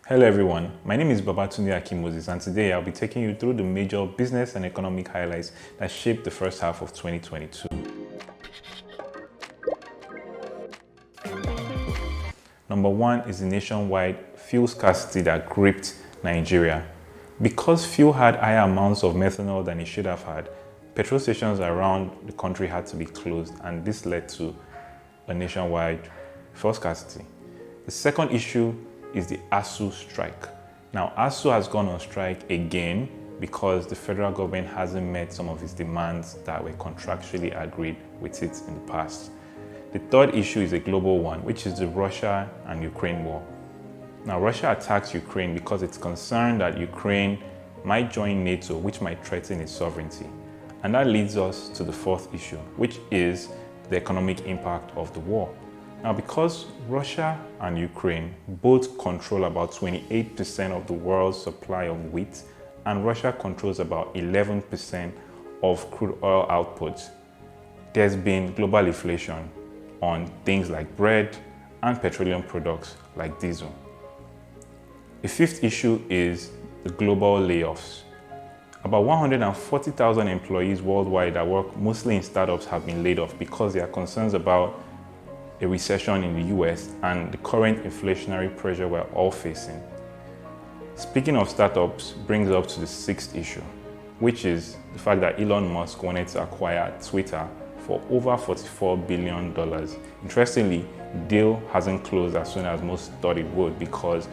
Hello everyone, my name is Akin-Moses and today I'll be taking you through the major business and economic highlights that shaped the first half of 2022. Number one is the nationwide fuel scarcity that gripped Nigeria. Because fuel had higher amounts of methanol than it should have had, petrol stations around the country had to be closed, and this led to a nationwide fuel scarcity. The second issue is the ASUU strike. Now, ASUU has gone on strike again because the federal government hasn't met some of its demands that were contractually agreed with it in the past. The third issue is a global one, which is the Russia and Ukraine war. Now, Russia attacks Ukraine because it's concerned that Ukraine might join NATO, which might threaten its sovereignty. And that leads us to the fourth issue, which is the economic impact of the war. Now, because Russia and Ukraine both control about 28% of the world's supply of wheat, and Russia controls about 11% of crude oil output, there's been global inflation on things like bread and petroleum products like diesel. The fifth issue is the global layoffs. About 140,000 employees worldwide that work mostly in startups have been laid off because there are concerns about a recession in the US and the current inflationary pressure we're all facing. Speaking of startups brings us up to the sixth issue, which is the fact that Elon Musk wanted to acquire Twitter for over $44 billion. Interestingly, the deal hasn't closed as soon as most thought it would because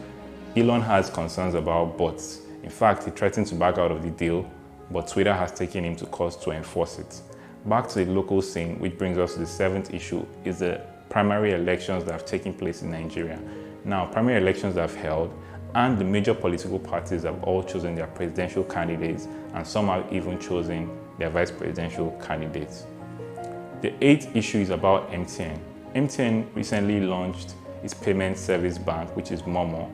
Elon has concerns about bots. In fact, he threatened to back out of the deal, but Twitter has taken him to court to enforce it. Back to the local scene, which brings us to the seventh issue, is the primary elections that have taken place in Nigeria. Now, primary elections have held, and the major political parties have all chosen their presidential candidates, and some have even chosen their vice presidential candidates. The eighth issue is about MTN. MTN recently launched its payment service bank, which is Momo.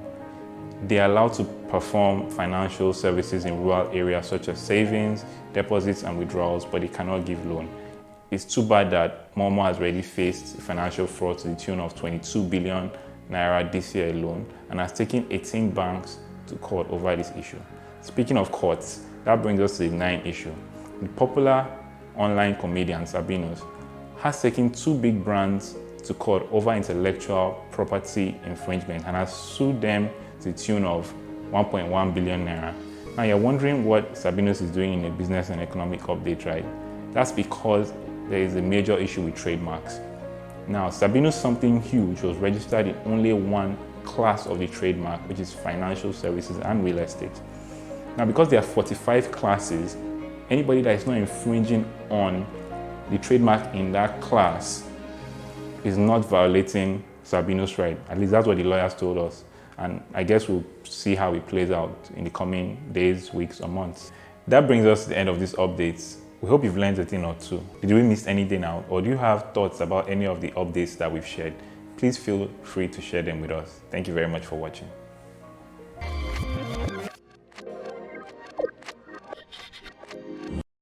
They are allowed to perform financial services in rural areas such as savings, deposits, and withdrawals, but they cannot give loan. It's too bad that Momo has already faced financial fraud to the tune of 22 billion naira this year alone and has taken 18 banks to court over this issue. Speaking of courts, that brings us to the ninth issue. The popular online comedian Sabinus has taken two big brands to court over intellectual property infringement and has sued them to the tune of 1.1 billion naira. Now you're wondering what Sabinus is doing in a business and economic update, right? That's because there is a major issue with trademarks. Now, Sabinus Something Huge was registered in only one class of the trademark, which is financial services and real estate. Now, because there are 45 classes, anybody that is not infringing on the trademark in that class is not violating Sabinus' right. At least that's what the lawyers told us. And I guess we'll see how it plays out in the coming days, weeks, or months. That brings us to the end of this update. We hope you've learned a thing or two. Did we miss anything out? Or do you have thoughts about any of the updates that we've shared? Please feel free to share them with us. Thank you very much for watching.